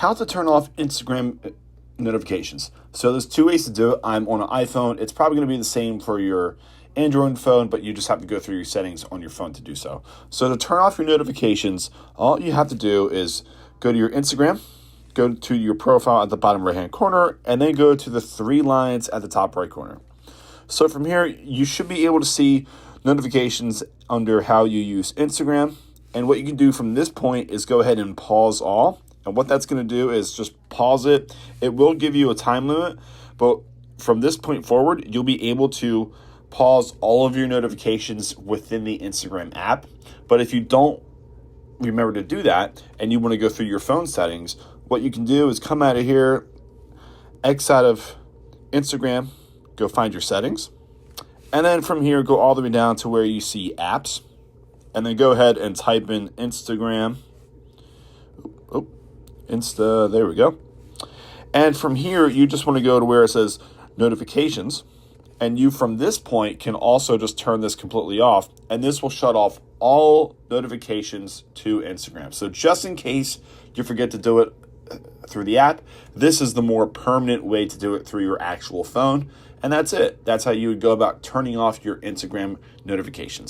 how to turn off Instagram notifications. So there's two ways to do it. I'm on an iPhone. It's probably going to be the same for your Android phone, but you just have to go through your settings on your phone to do so. So to turn off your notifications, all you have to do is go to your Instagram, go to your profile at the bottom right-hand corner, and then go to the three lines at the top right corner. So from here, you should be able to see notifications under how you use Instagram. And what you can do from this point is go ahead and pause all. And what that's going to do is just pause it. It will give you a time limit, but from this point forward, you'll be able to pause all of your notifications within the Instagram app. But if you don't remember to do that and you want to go through your phone settings, what you can do is come out of here, X out of Instagram, go find your settings, and then from here, go all the way down to where you see apps, and then go ahead and type in Instagram. There we go. And from here, you just want to go to where it says notifications. And you, from this point, can also just turn this completely off. And this will shut off all notifications to Instagram. So just in case you forget to do it through the app, this is the more permanent way to do it through your actual phone. And that's it. That's how you would go about turning off your Instagram notifications.